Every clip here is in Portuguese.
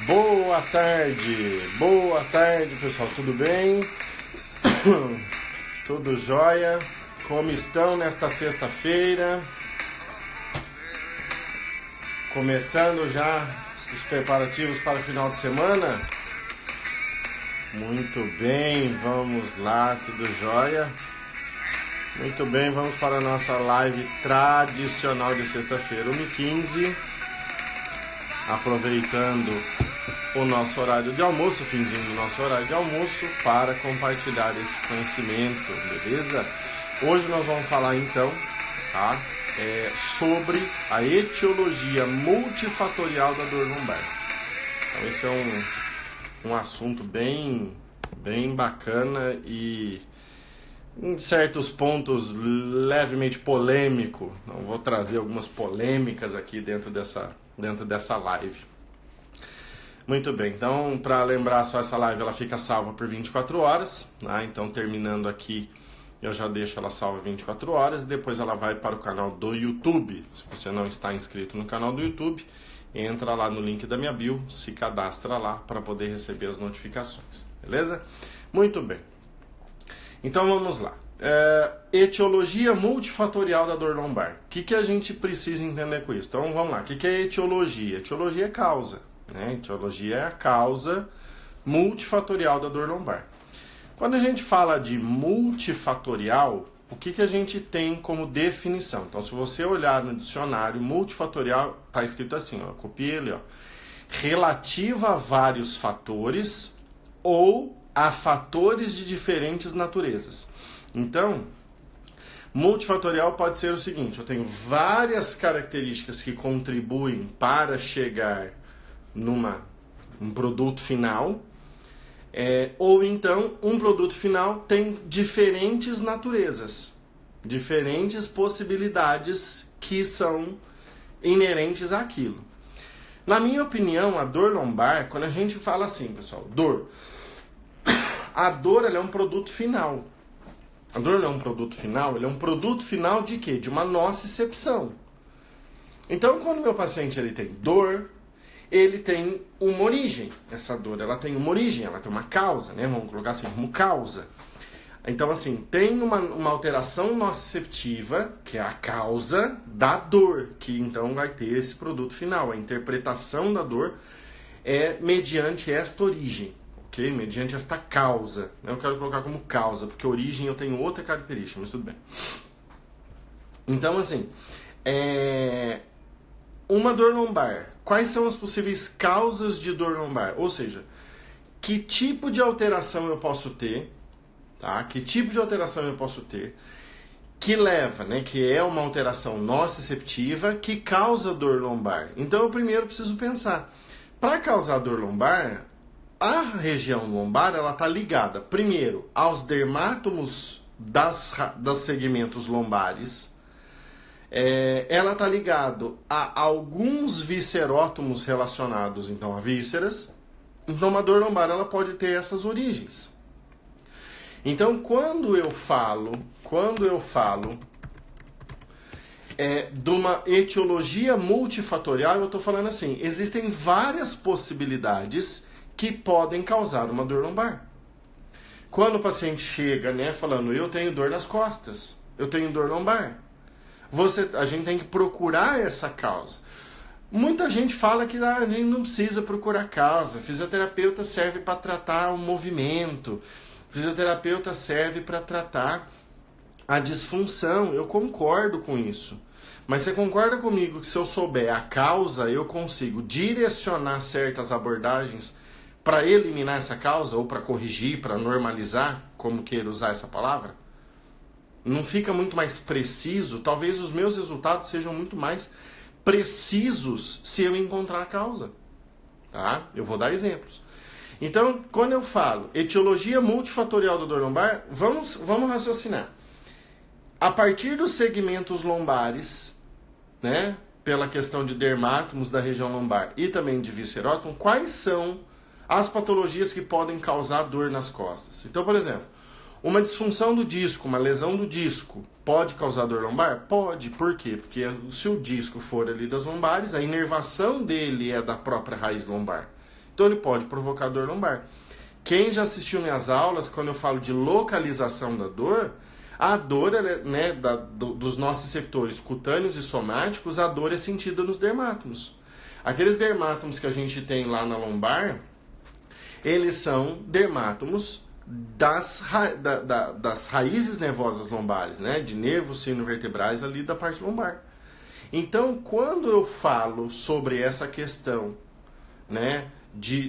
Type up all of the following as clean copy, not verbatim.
Boa tarde pessoal, tudo bem? Tudo jóia? Como estão nesta sexta-feira? Começando já os preparativos para o final de semana? Muito bem, vamos lá, tudo jóia? Muito bem, vamos para a nossa live tradicional de sexta-feira, 1h15. Aproveitando o nosso horário de almoço, finzinho do nosso horário de almoço, para compartilhar esse conhecimento, beleza? Hoje nós vamos falar então, tá? Sobre a etiologia multifatorial da dor lombar. Então esse é um assunto bem bacana e em certos pontos levemente polêmico. Não vou trazer algumas polêmicas aqui dentro dessa live. Muito bem, então para lembrar só, essa live ela fica salva por 24 horas, tá? Então terminando aqui eu já deixo ela salva 24 horas e depois ela vai para o canal do YouTube. Se você não está inscrito no canal do YouTube, entra lá no link da minha bio, se cadastra lá para poder receber as notificações, beleza? Muito bem, então vamos lá. Etiologia multifatorial da dor lombar. O que a gente precisa entender com isso? Então vamos lá, o que é etiologia? Etiologia é causa, né? Etiologia é a causa multifatorial da dor lombar. Quando a gente fala de multifatorial, o que a gente tem como definição? Então se você olhar no dicionário, multifatorial está escrito assim, ó, copiei ele, ó, relativa a vários fatores ou a fatores de diferentes naturezas. Então, multifatorial pode ser o seguinte: eu tenho várias características que contribuem para chegar num produto final, ou então um produto final tem diferentes naturezas, diferentes possibilidades que são inerentes àquilo. Na minha opinião, a dor lombar, quando a gente fala assim, pessoal, a dor ela é um produto final. A dor não é um produto final, ele é um produto final de quê? De uma nocicepção. Então, quando meu paciente ele tem dor, ele tem uma origem. Essa dor, ela tem uma origem, ela tem uma causa, né? Vamos colocar assim, como causa. Então, assim, tem uma alteração nociceptiva, que é a causa da dor, que então vai ter esse produto final. A interpretação da dor é mediante esta origem. Okay? Mediante esta causa. Eu quero colocar como causa, porque origem eu tenho outra característica, mas tudo bem. Então, assim, uma dor lombar. Quais são as possíveis causas de dor lombar? Ou seja, que tipo de alteração eu posso ter, tá? Que tipo de alteração eu posso ter que leva, né, que é uma alteração nociceptiva que causa dor lombar. Então, eu primeiro preciso pensar, para causar dor lombar, a região lombar ela está ligada, primeiro, aos dermátomos dos segmentos lombares. Ela está ligada a alguns viscerótomos relacionados, então, a vísceras. Então, uma dor lombar ela pode ter essas origens. Então, quando eu falo de uma etiologia multifatorial, eu estou falando assim, existem várias possibilidades que podem causar uma dor lombar. Quando o paciente chega, né, falando, eu tenho dor nas costas, eu tenho dor lombar, a gente tem que procurar essa causa. Muita gente fala que a gente não precisa procurar causa, fisioterapeuta serve para tratar o movimento, fisioterapeuta serve para tratar a disfunção. Eu concordo com isso. Mas você concorda comigo que se eu souber a causa, eu consigo direcionar certas abordagens para eliminar essa causa, ou para corrigir, para normalizar, como queira usar essa palavra? Não fica muito mais preciso? Talvez os meus resultados sejam muito mais precisos se eu encontrar a causa. Tá? Eu vou dar exemplos. Então, quando eu falo etiologia multifatorial da dor lombar, vamos raciocinar. A partir dos segmentos lombares, né, pela questão de dermátomos da região lombar e também de viscerótomo, quais são as patologias que podem causar dor nas costas? Então, por exemplo, uma disfunção do disco, uma lesão do disco, pode causar dor lombar? Pode. Por quê? Porque se o disco for ali das lombares, a inervação dele é da própria raiz lombar. Então ele pode provocar dor lombar. Quem já assistiu minhas aulas, quando eu falo de localização da dor, a dor, né, dos nossos receptores cutâneos e somáticos, a dor é sentida nos dermátomos. Aqueles dermátomos que a gente tem lá na lombar, eles são dermátomos das raízes nervosas lombares, né, de nervos sinovertebrais ali da parte lombar. Então, quando eu falo sobre essa questão, né,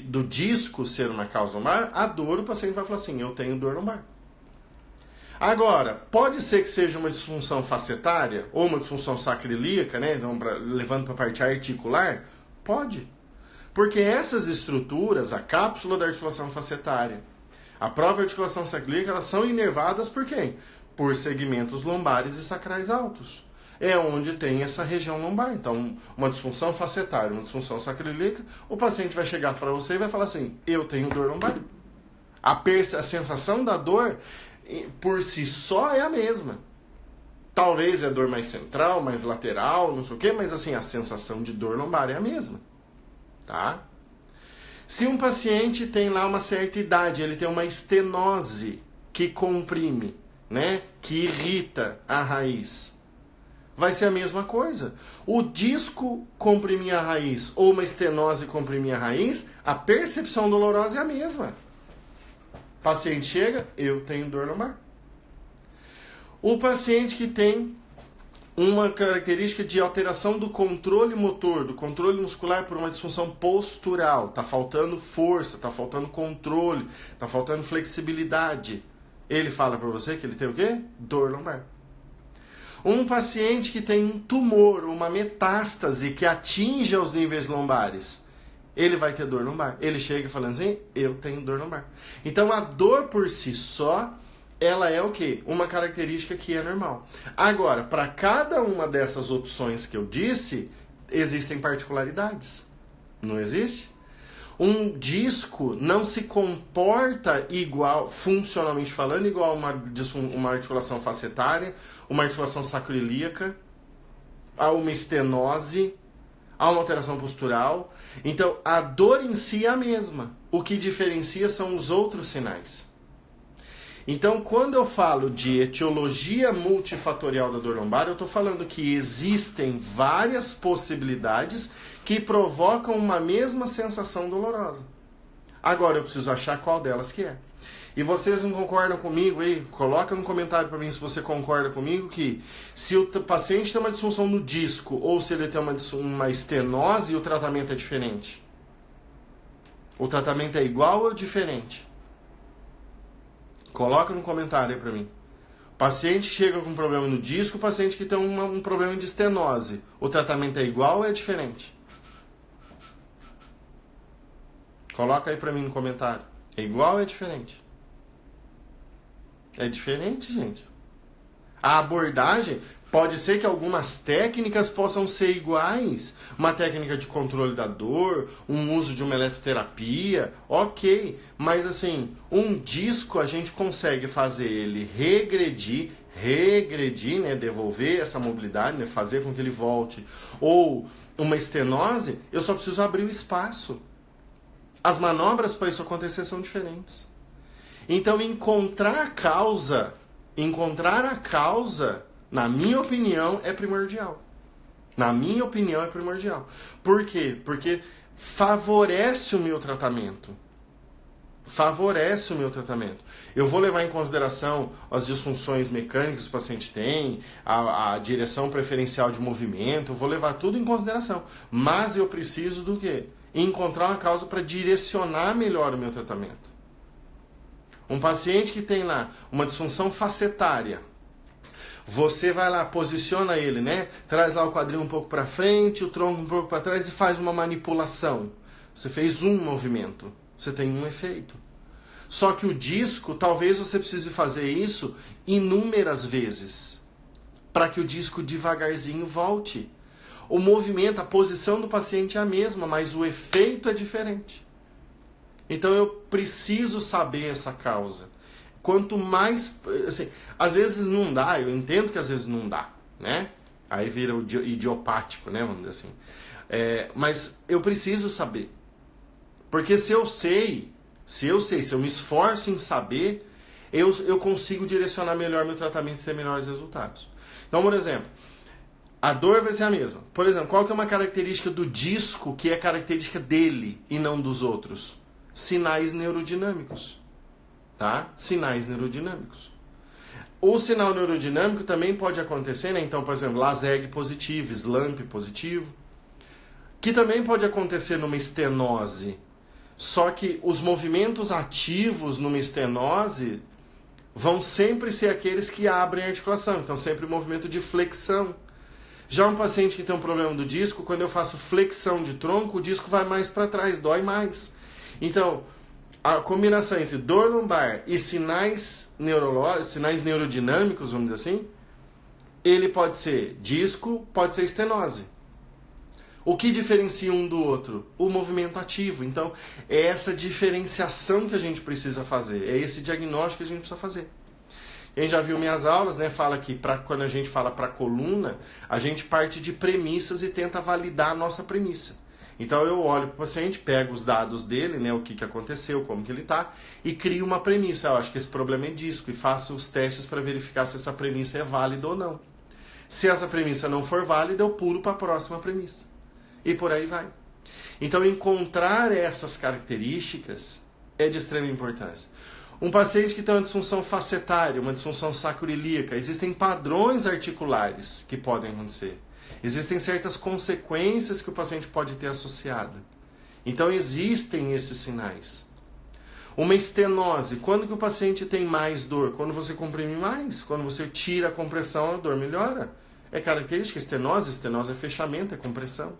do disco ser uma causa lombar, a dor, o paciente vai falar assim, eu tenho dor lombar. Agora, pode ser que seja uma disfunção facetária ou uma disfunção sacroiliaca, né, então, levando para a parte articular? Pode. Porque essas estruturas, a cápsula da articulação facetária, a própria articulação sacroiliaca, elas são inervadas por quem? Por segmentos lombares e sacrais altos. É onde tem essa região lombar. Então, uma disfunção facetária, uma disfunção sacroiliaca, o paciente vai chegar para você e vai falar assim, eu tenho dor lombar. A sensação da dor, por si só, é a mesma. Talvez é dor mais central, mais lateral, não sei o quê, mas assim, a sensação de dor lombar é a mesma. Tá? Se um paciente tem lá uma certa idade, ele tem uma estenose que comprime, né, que irrita a raiz, vai ser a mesma coisa. O disco comprimir a raiz ou uma estenose comprimir a raiz, a percepção dolorosa é a mesma. O paciente chega, eu tenho dor lombar. O paciente que tem uma característica de alteração do controle motor, do controle muscular por uma disfunção postural, está faltando força, está faltando controle, está faltando flexibilidade. Ele fala para você que ele tem o quê? Dor lombar. Um paciente que tem um tumor, uma metástase que atinge os níveis lombares, ele vai ter dor lombar. Ele chega falando assim, eu tenho dor lombar. Então a dor por si só, ela é o quê? Uma característica que é normal. Agora, para cada uma dessas opções que eu disse, existem particularidades. Não existe? Um disco não se comporta igual, funcionalmente falando, igual uma articulação facetária, uma articulação sacroiliaca, a uma estenose, a uma alteração postural. Então, a dor em si é a mesma. O que diferencia são os outros sinais. Então, quando eu falo de etiologia multifatorial da dor lombar, eu estou falando que existem várias possibilidades que provocam uma mesma sensação dolorosa. Agora, eu preciso achar qual delas que é. E vocês não concordam comigo aí? Coloca no comentário para mim se você concorda comigo que se o paciente tem uma disfunção no disco ou se ele tem uma estenose, o tratamento é diferente. O tratamento é igual ou diferente? Coloca no comentário aí pra mim. O paciente chega com um problema no disco, o paciente que tem um problema de estenose. O tratamento é igual ou é diferente? Coloca aí pra mim no comentário. É igual ou é diferente? É diferente, gente. A abordagem, pode ser que algumas técnicas possam ser iguais. Uma técnica de controle da dor, um uso de uma eletroterapia, ok. Mas assim, um disco a gente consegue fazer ele regredir, né, devolver essa mobilidade, né, fazer com que ele volte. Ou uma estenose, eu só preciso abrir o espaço. As manobras para isso acontecer são diferentes. Então, encontrar a causa, na minha opinião, é primordial. Na minha opinião, é primordial. Por quê? Porque favorece o meu tratamento. Favorece o meu tratamento. Eu vou levar em consideração as disfunções mecânicas que o paciente tem, a direção preferencial de movimento, eu vou levar tudo em consideração. Mas eu preciso do quê? Encontrar uma causa para direcionar melhor o meu tratamento. Um paciente que tem lá uma disfunção facetária, você vai lá, posiciona ele, né? Traz lá o quadril um pouco para frente, o tronco um pouco para trás e faz uma manipulação. Você fez um movimento, você tem um efeito. Só que o disco, talvez você precise fazer isso inúmeras vezes, para que o disco devagarzinho volte. O movimento, a posição do paciente é a mesma, mas o efeito é diferente. Então eu preciso saber essa causa. Quanto mais, assim, às vezes não dá, eu entendo que às vezes não dá, né? Aí vira o idiopático, né, vamos dizer assim. Mas eu preciso saber. Porque se eu me esforço em saber, eu consigo direcionar melhor meu tratamento e ter melhores resultados. Então, por exemplo, a dor vai ser a mesma. Por exemplo, qual que é uma característica do disco que é característica dele e não dos outros? Sinais neurodinâmicos. Tá? Sinais neurodinâmicos. O sinal neurodinâmico também pode acontecer, né? Então, por exemplo, LASEG positivo, SLAMP positivo, que também pode acontecer numa estenose. Só que os movimentos ativos numa estenose vão sempre ser aqueles que abrem a articulação. Então, sempre o movimento de flexão. Já um paciente que tem um problema do disco, quando eu faço flexão de tronco, o disco vai mais para trás, dói mais. Então, a combinação entre dor lombar e sinais neurológicos, sinais neurodinâmicos, vamos dizer assim, ele pode ser disco, pode ser estenose. O que diferencia um do outro? O movimento ativo. Então, é essa diferenciação que a gente precisa fazer. É esse diagnóstico que a gente precisa fazer. Quem já viu minhas aulas, né, fala que quando a gente fala para a coluna, a gente parte de premissas e tenta validar a nossa premissa. Então, eu olho para o paciente, pego os dados dele, né, o que aconteceu, como que ele está, e crio uma premissa. Eu acho que esse problema é disco e faço os testes para verificar se essa premissa é válida ou não. Se essa premissa não for válida, eu pulo para a próxima premissa. E por aí vai. Então, encontrar essas características é de extrema importância. Um paciente que tem uma disfunção facetária, uma disfunção sacroiliaca, existem padrões articulares que podem acontecer. Existem certas consequências que o paciente pode ter associado. Então, existem esses sinais. Uma estenose, quando que o paciente tem mais dor? Quando você comprime mais, quando você tira a compressão, a dor melhora. É característica estenose é fechamento, é compressão.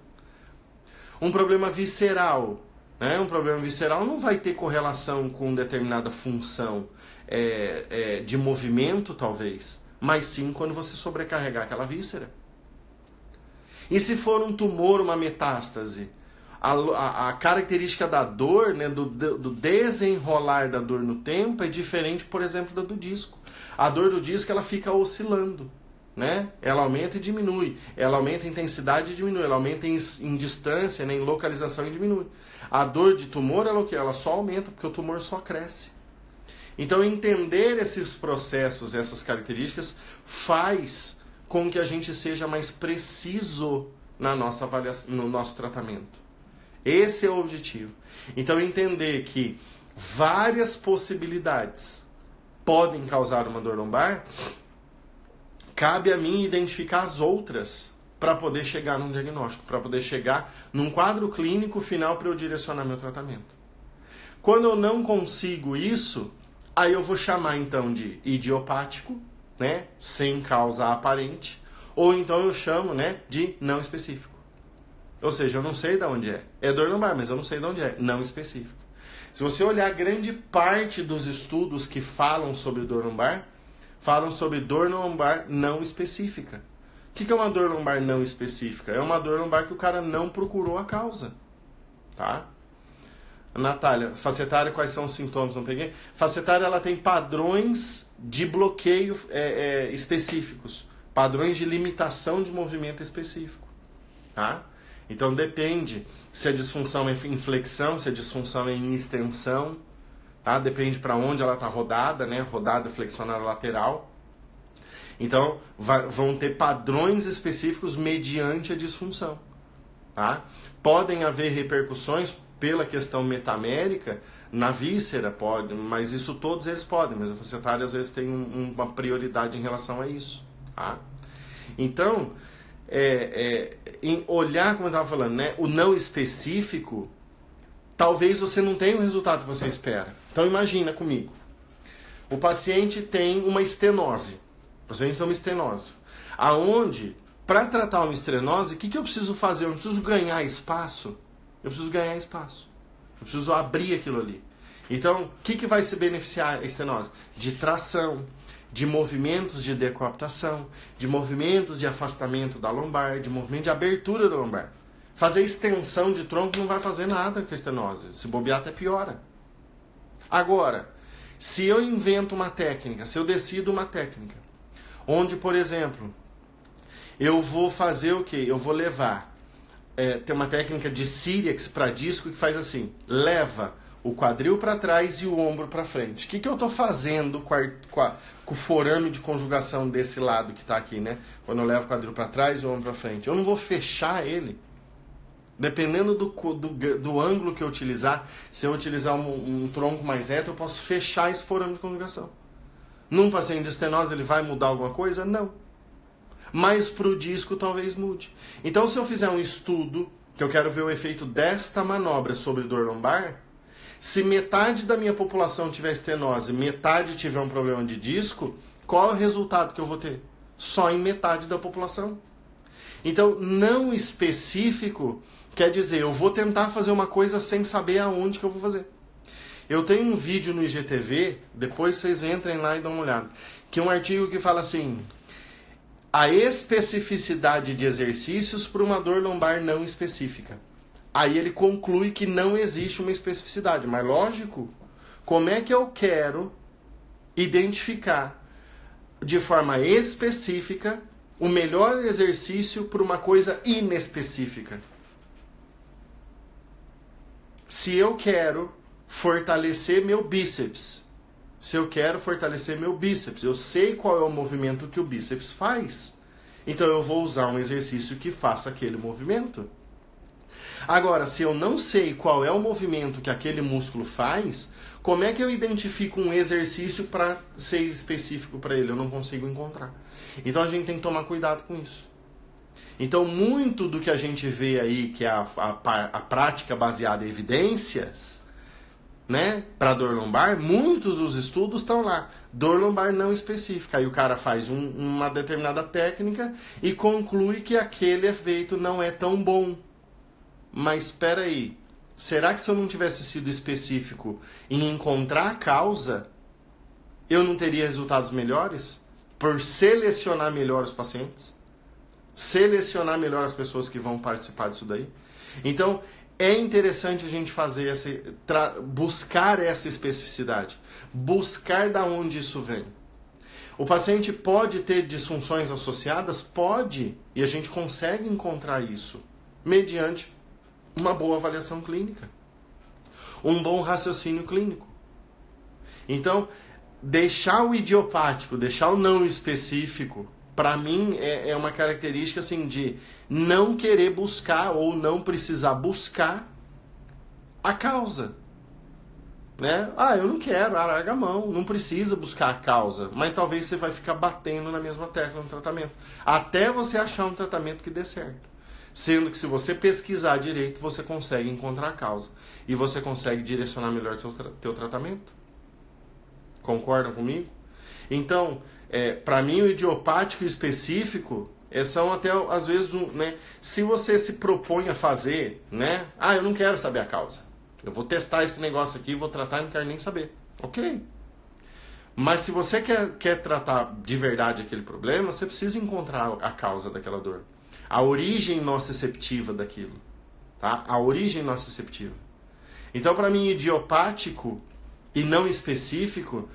Um problema visceral, né? Um problema visceral não vai ter correlação com determinada função de movimento, talvez, mas sim quando você sobrecarregar aquela víscera. E se for um tumor, uma metástase, a característica da dor, né, do desenrolar da dor no tempo é diferente, por exemplo, da do disco. A dor do disco ela fica oscilando. Né? Ela aumenta e diminui, ela aumenta a intensidade e diminui, ela aumenta em distância, né, em localização e diminui. A dor de tumor ela, ela só aumenta, porque o tumor só cresce. Então entender esses processos, essas características, faz com que a gente seja mais preciso na nossa avaliação, no nosso tratamento. Esse é o objetivo. Então entender que várias possibilidades podem causar uma dor lombar. Cabe a mim identificar as outras para poder chegar num diagnóstico, para poder chegar num quadro clínico final para eu direcionar meu tratamento. Quando eu não consigo isso, aí eu vou chamar então de idiopático, né, sem causa aparente, ou então eu chamo, né, de não específico. Ou seja, eu não sei de onde é. É dor lombar, mas eu não sei de onde é. Não específico. Se você olhar grande parte dos estudos que falam sobre dor lombar, falam sobre dor lombar não específica. O que é uma dor lombar não específica? É uma dor lombar que o cara não procurou a causa. Tá? Natália, facetária, quais são os sintomas? Não peguei. Facetária, ela tem padrões de bloqueio específicos. Padrões de limitação de movimento específico. Tá? Então depende se a disfunção é em flexão, se a disfunção é em extensão. Tá? Depende para onde ela está rodada, né? Rodada flexionada lateral. Então, vão ter padrões específicos mediante a disfunção. Tá? Podem haver repercussões pela questão metamérica na víscera, pode, mas isso todos eles podem, mas a facetária às vezes tem uma prioridade em relação a isso. Tá? Então, em olhar, como eu estava falando, né? O não específico, talvez você não tenha o resultado que você espera. Então imagina comigo. O paciente tem uma estenose. O paciente tem uma estenose. Aonde, para tratar uma estenose, o que eu preciso fazer? Eu não preciso ganhar espaço. Eu preciso ganhar espaço. Eu preciso abrir aquilo ali. Então, o que vai se beneficiar a estenose? De tração, de movimentos de decoaptação, de movimentos de afastamento da lombar, de movimento de abertura da lombar. Fazer extensão de tronco não vai fazer nada com a estenose. Se bobear até piora. Agora, se eu invento uma técnica, se eu decido uma técnica, onde, por exemplo, eu vou fazer o quê? Eu vou levar tem uma técnica de Cyriax para disco que faz assim, leva o quadril para trás e o ombro para frente. O que eu estou fazendo com o forame de conjugação desse lado que está aqui, né? Quando eu levo o quadril para trás e o ombro para frente. Eu não vou fechar ele. Dependendo do ângulo que eu utilizar, se eu utilizar um tronco mais reto, eu posso fechar esse forame de conjugação. Num paciente de estenose, ele vai mudar alguma coisa? Não. Mas para o disco talvez mude. Então, se eu fizer um estudo, que eu quero ver o efeito desta manobra sobre dor lombar, se metade da minha população tiver estenose, metade tiver um problema de disco, qual é o resultado que eu vou ter? Só em metade da população. Então, não específico quer dizer, eu vou tentar fazer uma coisa sem saber aonde que eu vou fazer. Eu tenho um vídeo no IGTV, depois vocês entrem lá e dão uma olhada, que é um artigo que fala assim, a especificidade de exercícios para uma dor lombar não específica. Aí ele conclui que não existe uma especificidade. Mas lógico, como é que eu quero identificar de forma específica o melhor exercício para uma coisa inespecífica? Se eu quero fortalecer meu bíceps, eu sei qual é o movimento que o bíceps faz. Então eu vou usar um exercício que faça aquele movimento. Agora, se eu não sei qual é o movimento que aquele músculo faz, como é que eu identifico um exercício para ser específico para ele? Eu não consigo encontrar. Então a gente tem que tomar cuidado com isso. Então muito do que a gente vê aí, que é a prática baseada em evidências, né, para dor lombar, muitos dos estudos estão lá. Dor lombar não específica. Aí o cara faz uma determinada técnica e conclui que aquele efeito não é tão bom. Mas espera aí, será que se eu não tivesse sido específico em encontrar a causa, eu não teria resultados melhores? Por selecionar melhor os pacientes? Selecionar melhor as pessoas que vão participar disso daí? Então, é interessante a gente fazer buscar essa especificidade. Buscar da onde isso vem. O paciente pode ter disfunções associadas? Pode. E a gente consegue encontrar isso mediante uma boa avaliação clínica, um bom raciocínio clínico. Então, deixar o idiopático, deixar o não específico, para mim é uma característica assim, de não querer buscar ou não precisar buscar a causa. Né? Eu não quero, larga a mão, não precisa buscar a causa, mas talvez você vai ficar batendo na mesma tecla no tratamento, até você achar um tratamento que dê certo. Sendo que se você pesquisar direito, você consegue encontrar a causa. E você consegue direcionar melhor teu tratamento. Concordam comigo? Então, para mim, o idiopático e o específico são até, às vezes, né, se você se propõe a fazer, né? Eu não quero saber a causa. Eu vou testar esse negócio aqui, vou tratar e não quero nem saber. Ok. Mas se você quer tratar de verdade aquele problema, você precisa encontrar a causa daquela dor. A origem nociceptiva daquilo. Tá? A origem nociceptiva. Então, para mim, idiopático e não específico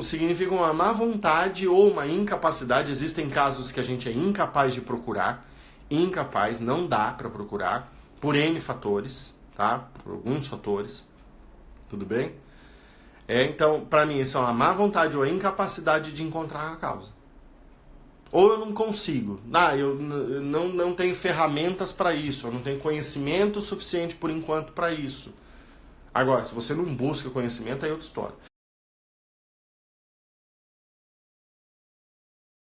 significam uma má vontade ou uma incapacidade. Existem casos que a gente é incapaz de procurar. Incapaz, não dá para procurar. Por N fatores. Tá? Por alguns fatores. Tudo bem? Então, para mim, isso é uma má vontade ou a incapacidade de encontrar a causa. Ou eu não consigo. Eu não tenho ferramentas para isso. Eu não tenho conhecimento suficiente por enquanto para isso. Agora, se você não busca conhecimento, aí é outra história.